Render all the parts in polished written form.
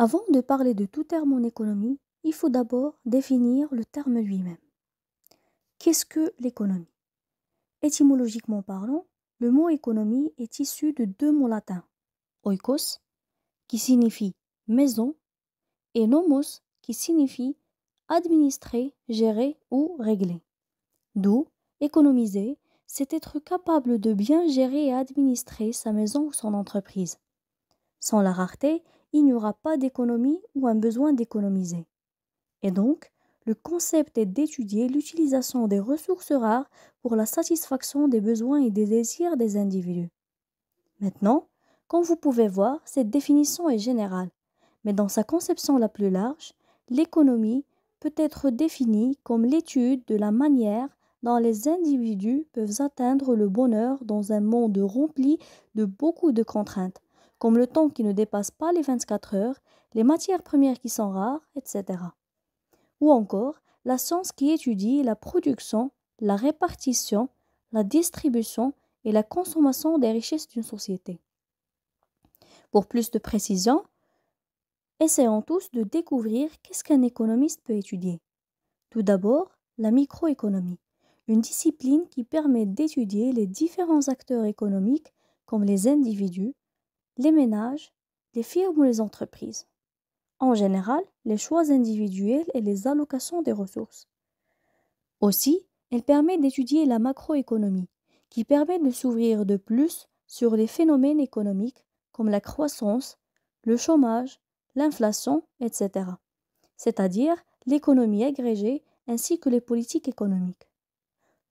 Avant de parler de tout terme en économie, il faut d'abord définir le terme lui-même. Qu'est-ce que l'économie? Étymologiquement parlant, le mot économie est issu de deux mots latins, oikos, qui signifie maison, et nomos, qui signifie administrer, gérer ou régler. D'où économiser, c'est être capable de bien gérer et administrer sa maison ou son entreprise. Sans la rareté, il n'y aura pas d'économie ou un besoin d'économiser. Et donc, le concept est d'étudier l'utilisation des ressources rares pour la satisfaction des besoins et des désirs des individus. Maintenant, comme vous pouvez voir, cette définition est générale, mais dans sa conception la plus large, l'économie peut être définie comme l'étude de la manière dont les individus peuvent atteindre le bonheur dans un monde rempli de beaucoup de contraintes, comme le temps qui ne dépasse pas les 24 heures, les matières premières qui sont rares, etc. Ou encore la science qui étudie la production, la répartition, la distribution et la consommation des richesses d'une société. Pour plus de précision, essayons tous de découvrir qu'est-ce qu'un économiste peut étudier. Tout d'abord, la microéconomie, une discipline qui permet d'étudier les différents acteurs économiques comme les individus, les ménages, les firmes ou les entreprises. En général, les choix individuels et les allocations des ressources. Aussi, elle permet d'étudier la macroéconomie, qui permet de s'ouvrir de plus sur les phénomènes économiques comme la croissance, le chômage, l'inflation, etc. C'est-à-dire l'économie agrégée ainsi que les politiques économiques.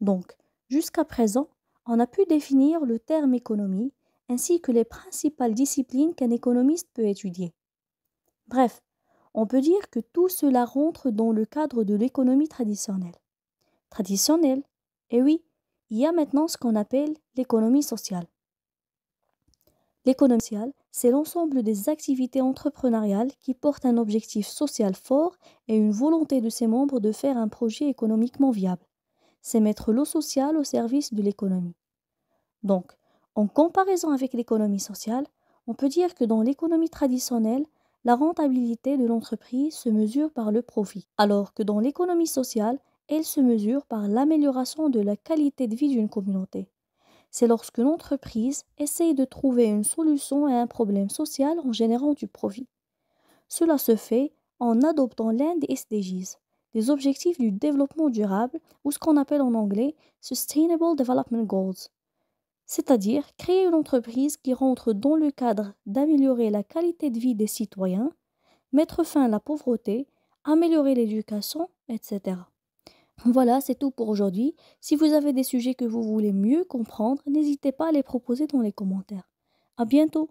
Donc, jusqu'à présent, on a pu définir le terme économie ainsi que les principales disciplines qu'un économiste peut étudier. Bref, on peut dire que tout cela rentre dans le cadre de l'économie traditionnelle. Traditionnelle, et oui, il y a maintenant ce qu'on appelle l'économie sociale. L'économie sociale, c'est l'ensemble des activités entrepreneuriales qui portent un objectif social fort et une volonté de ses membres de faire un projet économiquement viable. C'est mettre le social au service de l'économie. Donc, en comparaison avec l'économie sociale, on peut dire que dans l'économie traditionnelle, la rentabilité de l'entreprise se mesure par le profit, alors que dans l'économie sociale, elle se mesure par l'amélioration de la qualité de vie d'une communauté. C'est lorsque l'entreprise essaye de trouver une solution à un problème social en générant du profit. Cela se fait en adoptant l'un des SDGs, des objectifs du développement durable, ou ce qu'on appelle en anglais Sustainable Development Goals. C'est-à-dire créer une entreprise qui rentre dans le cadre d'améliorer la qualité de vie des citoyens, mettre fin à la pauvreté, améliorer l'éducation, etc. Voilà, c'est tout pour aujourd'hui. Si vous avez des sujets que vous voulez mieux comprendre, n'hésitez pas à les proposer dans les commentaires. À bientôt!